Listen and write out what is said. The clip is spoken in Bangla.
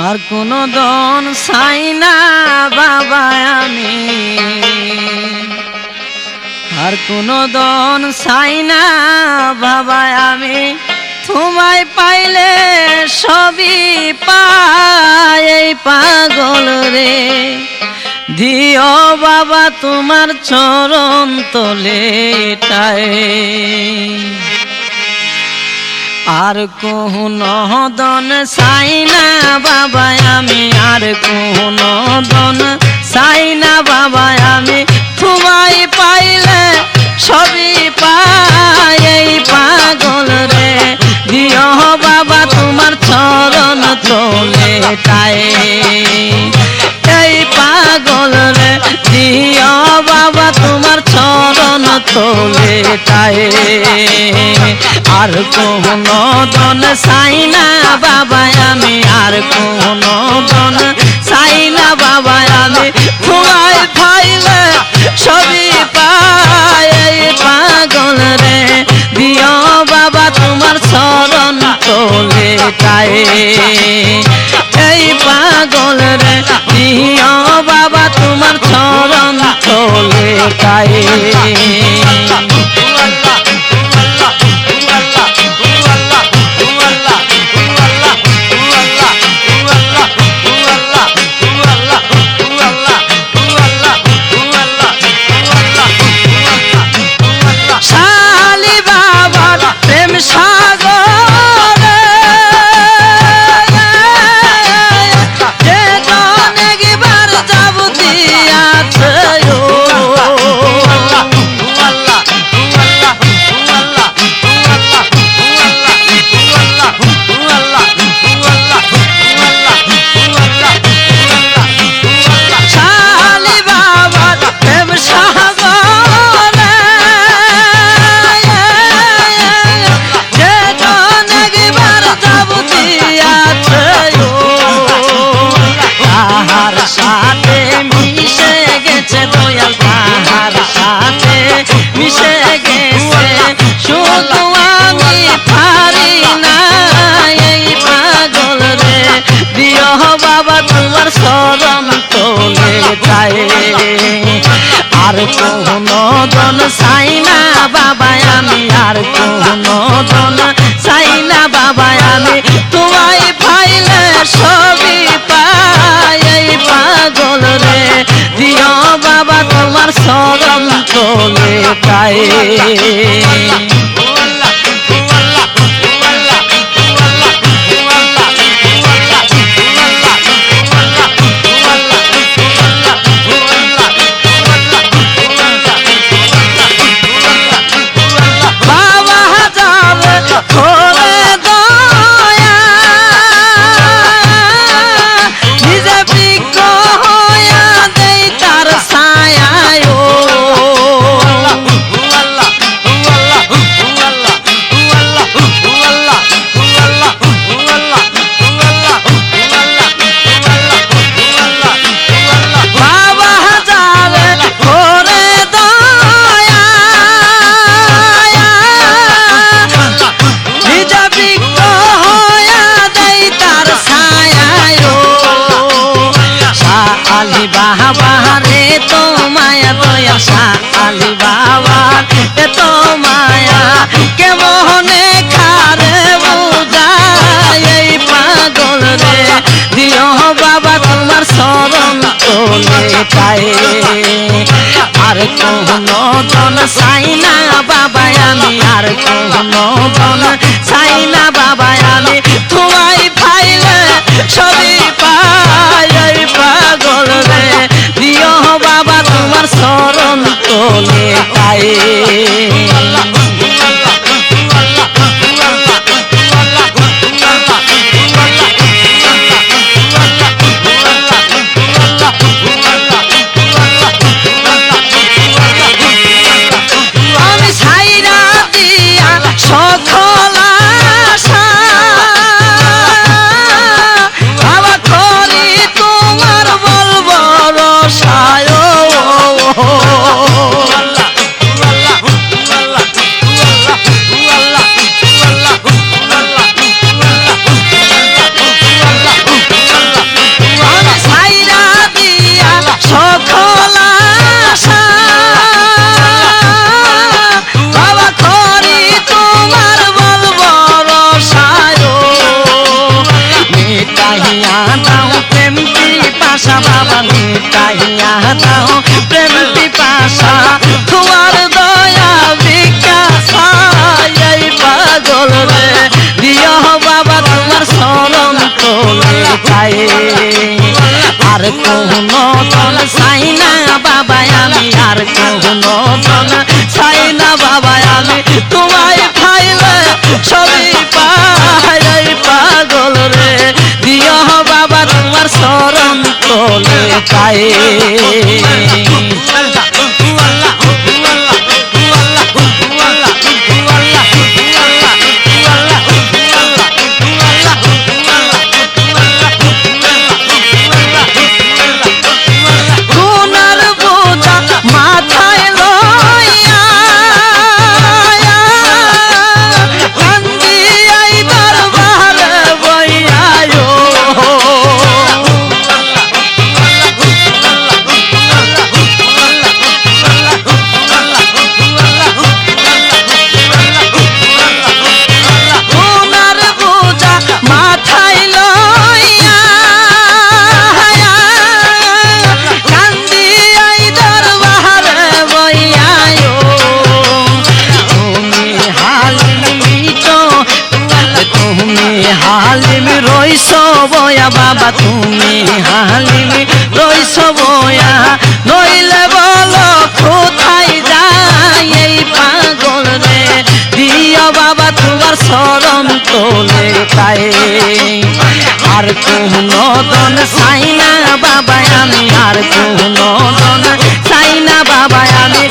আর কোনো দন চাই না বাবা আমি, আর কোনো দন চাই না বাবা আমি, তোমায় পাইলে সবই পাই এই পাগল রে। দিও বাবা তোমার চরণ তলে টাই, আর কোনো দন চাই না বাবা আমি, আর কোনো দন চাই না বাবা আমি, তোমায় পাইলে সবই পাই এই পাগল রে। দিও বাবা তোমার চরণ তলে টাই এই পাগল রে, দিও বাবা তোমার চরণ তলে টাই। আর কোনো দন চাই না বাবা আমি, আর কোনো দন চাই না বাবা আমি, তোমায় পাইলে সবই পাই এই পাগল রে। দিও বাবা তোমার চরণ তলে টাই এই পাগল রে, দিও বাবা তোমার চরণ তলে টাই। আর কোনো দন চাই না বাবা আমি, আর কোনো দন চাই না বাবা আমি, তোমায় পাইলে সবই পাই এই পাগল রে। দিও বাবা তোমার চরণ তলে টাই। আলি বাবার এত মায়া কেমনে খারে বুঝাই এই পাগল রে। দিও বাবা তোমার চরণ তলে টাই। আর কোনো দন চাই না বাবা আমি, আর কোনো দন চাই না বাবা আমি, তোমায় পাইলে সবই পাই এই পাগল রে। দিও বাবা তোমার চরণ তলে টাই। আমি ছাইরা দিয়া সকল দাও প্রেম পিপাসা বাবা মিটাইয়া দাও প্রেম পিপাসা তোমার দয়া ভিক্ষা এই পাগল রে দিও বাবা তোমার শরণ তোলে পায়ে আর কোনো দল চাই না বাবা আমি আর কোনো দল চাই না বাবা আমি তোমায় পাইলে সবই পাই এই পাগল রে দিও বাবা তোমার শরণ তোলে পায়ে হালিম রইস বয়া বাবা তুমি হালিম রইস বয়া নইলে বলো কোথায় যাই এই পাগল রে দিও বাবা তোমার শরণ তোলে পায়ে আর কোনো দন চাই না বাবা আমি আর কোনো দন চাই না বাবা আমি